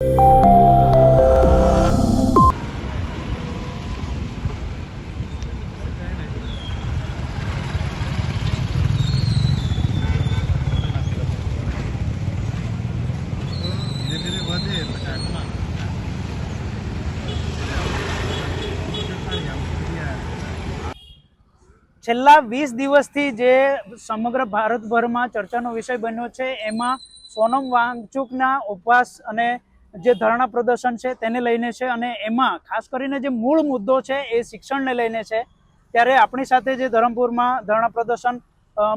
છેલ્લા 20 દિવસથી જે સમગ્ર ભારતભરમાં ચર્ચાનો વિષય બન્યો છે એમાં સોનમ વાંગચુકના ઉપવાસ અને જે ધરણા પ્રદર્શન છે તેને લઈને છે અને એમાં ખાસ કરીને જે મૂળ મુદ્દો છે એ શિક્ષણને લઈને છે। ત્યારે આપણી સાથે જે ધરમપુરમાં ધરણા પ્રદર્શન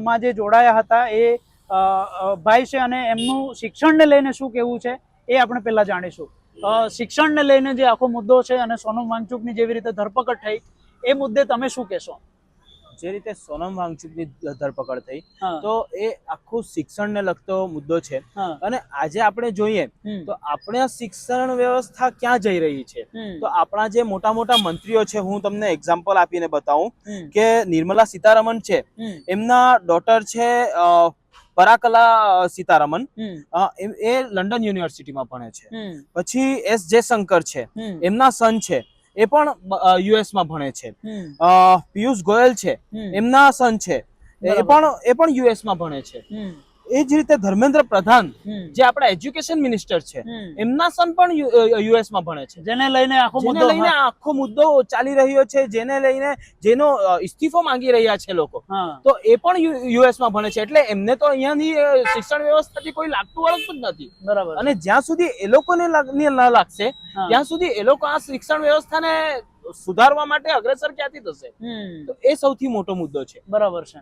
માં જે જોડાયા હતા એ ભાઈ છે અને એમનું શિક્ષણને લઈને શું કહેવું છે એ આપણે પહેલા જાણીશું। શિક્ષણને લઈને જે આખો મુદ્દો છે અને સોનમ વાંગચુકની જેવી રીતે ધરપકડ થઈ એ મુદ્દે તમે શું કહેશો? જે રીતે સોનમ વાંગચુકની ધરપકડ થઈ તો એ આખું શિક્ષણને લગતો મુદ્દો છે અને આજે આપણે જોઈએ તો આપણે શિક્ષણ વ્યવસ્થા ક્યાં જઈ રહી છે। તો આપણા જે મોટા મોટા મંત્રીઓ છે, હું તમને એક્ઝામ્પલ આપીને બતાવું કે નિર્મલા સીતારમણ છે, એમના ડોટર છે પરાકલા સીતારમણ, એ લંડન યુનિવર્સિટીમાં ભણે છે। પછી એસ જયશંકર છે, એમના સન છે, એ પણ યુએસ માં ભણે છે। પિયુષ ગોયલ છે, એમના સન છે, એ પણ યુએસ માં ભણે છે। એ જ રીતે ધર્મેન્દ્ર પ્રધાન જે આપણા એજ્યુકેશન મિનિસ્ટર છે, એમના સન પણ યુએસ માં ભણે છે। જેને લઈને આખો મુદ્દો ચાલી રહ્યો છે, જેનો ઇસ્તીફો માંગી રહ્યા છે લોકો, તો એ પણ યુએસ માં ભણે છે। એટલે એમને તો અહીંયાની શિક્ષણ વ્યવસ્થાથી કોઈ લાગતું વળગતું જ નથી। બરાબર। અને જ્યાં સુધી એ લોકોને ન લાગશે ત્યાં સુધી એ લોકો આ શિક્ષણ વ્યવસ્થાને સુધારવા માટે અગ્રેસર ક્યાંથી થશે? તો એ સૌથી મોટો મુદ્દો છે। બરાબર છે।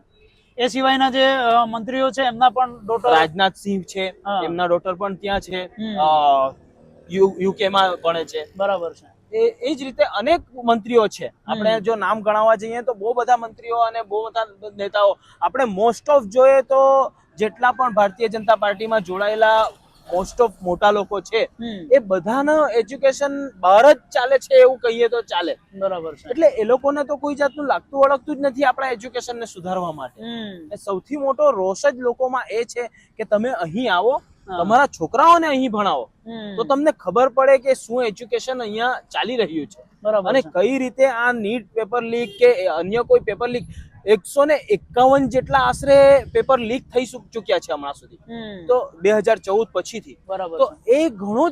એ સિવાયના જે મંત્રીઓ છે એમના પણ ડોટર, રાજનાથસિંહ છે, એમના ડોટર પણ ત્યાં છે, યુકે માં ભણે છે। બરાબર છે। એ જ રીતે અનેક મંત્રીઓ છે, આપણે જો નામ ગણાવવા જઈએ તો બહુ બધા મંત્રીઓ અને બહુ બધા નેતાઓ આપણે મોસ્ટ ઓફ જોઈએ તો જેટલા પણ ભારતીય જનતા પાર્ટીમાં જોડાયેલા મોસ્ટ ઓફ મોટા લોકો છે એ બધાનો એજ્યુકેશન બહાર જ ચાલે છે એવું કહીએ તો ચાલે। બરાબર છે। એટલે એ લોકોને તો કોઈ જાતનું લાગતું વળગતું જ નથી આપણા એજ્યુકેશનને સુધારવા માટે। સૌથી મોટો રોષ જ લોકોમાં એ છે કે તમે અહીં આવો, તમારા છોકરાઓને અહીં ભણાવો તો તમને ખબર પડે કે શું એજ્યુકેશન અહીંયા ચાલી રહ્યું છે। અને કઈ રીતે આ નીટ પેપર લીક કે અન્ય કોઈ પેપર લીક 151 જેટલા આશરે પેપર લીક થઈ ચુક્યા છે હમણાં સુધી, તો 2014 પછીથી। તો એ ઘણો જ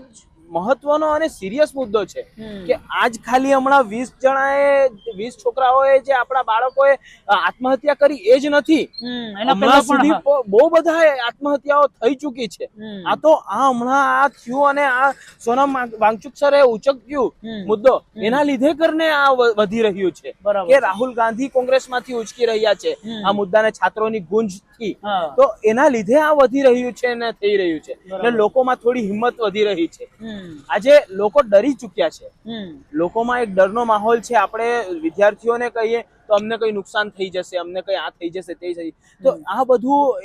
મહત્વનો અને સિરિયસ મુદ્દો છે કે આજ ખાલી હમણાં 20 છોકરાઓએ જે આપણા બાળકોએ આત્મહત્યા કરી એ જ નથી, હમણાં સુધી બહુ બધા આત્મહત્યાઓ થઈ ચૂકી છે। આ તો હમણાં આ થયું અને આ સોનમ વાંગચુક સરે ઉચક્યું મુદ્દો, એના લીધે કરીને આ વધી રહ્યું છે કે રાહુલ ગાંધી કોંગ્રેસમાંથી ઉચકી રહ્યા છે આ મુદ્દાને છાત્રોની ગુંજથી। તો એના લીધે આ વધી રહ્યું છે અને થઈ રહ્યું છે એટલે લોકોમાં થોડી હિંમત વધી રહી છે। આજે લોકો ડરી ચુક્યા છે, લોકોમાં એક ડરનો માહોલ છે। આપણે વિદ્યાર્થીઓને કહીએ તો અમને કઈ નુકસાન થઈ જશે, અમને કઈ આ થઈ જશે, તે થઈ, તો આ બધું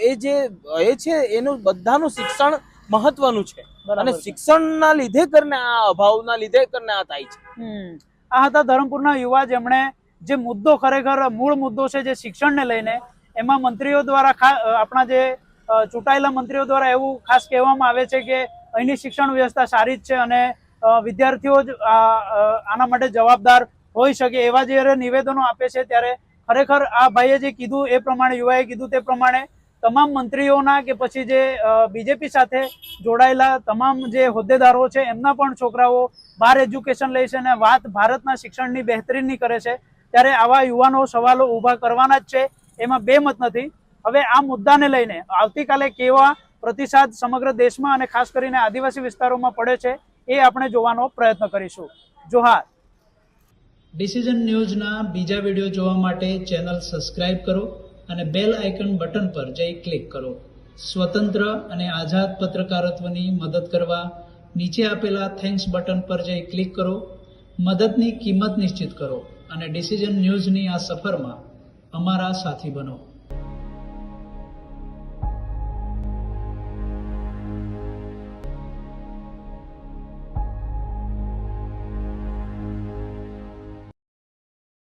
એ છે એનું બધાનું શિક્ષણ મહત્વનું છે અને શિક્ષણના લીધે કરીને આ અભાવના લીધે કરીને આ થાય છે। આ હતા ધરમપુરના યુવા, જેમણે જે મુદ્દો ખરેખર મૂળ મુદ્દો છે જે શિક્ષણને લઈને, એમાં મંત્રીઓ દ્વારા આપણા જે ચૂંટાયેલા મંત્રીઓ દ્વારા એવું ખાસ કહેવામાં આવે છે કે અહીંની શિક્ષણ વ્યવસ્થા સારી જ છે અને વિદ્યાર્થીઓ જ આના માટે જવાબદાર હોઈ શકે એવા જ્યારે નિવેદનો આપે છે, ત્યારે ખરેખર આ ભાઈએ જે કીધું એ પ્રમાણે, યુવાએ કીધું તે પ્રમાણે તમામ મંત્રીઓના કે પછી જે બીજેપી સાથે જોડાયેલા તમામ જે હોદ્દેદારો છે એમના પણ છોકરાઓ બહાર એજ્યુકેશન લે છે અને વાત ભારતના શિક્ષણની બહેતરીની કરે છે। ત્યારે આવા યુવાનો સવાલો ઊભા કરવાના જ છે, એમાં બે મત નથી। હવે આ મુદ્દાને લઈને આવતીકાલે કેવા પ્રતિસાદ સમગ્ર દેશમાં અને ખાસ કરીને આદિવાસી વિસ્તારોમાં પડે છે એ આપણે જોવાનો પ્રયત્ન કરીશું। જોહાર। ડિસિઝન ન્યૂઝના બીજા વિડીયો જોવા માટે ચેનલ સબસ્ક્રાઇબ કરો અને બેલ આઇકન બટન પર જઈ ક્લિક કરો। સ્વતંત્ર અને આઝાદ પત્રકારત્વની મદદ કરવા નીચે આપેલા થેન્ક્સ બટન પર જઈ ક્લિક કરો। મદદની કિંમત નિશ્ચિત કરો અને ડિસિઝન ન્યૂઝની આ સફરમાં અમારા સાથી બનો।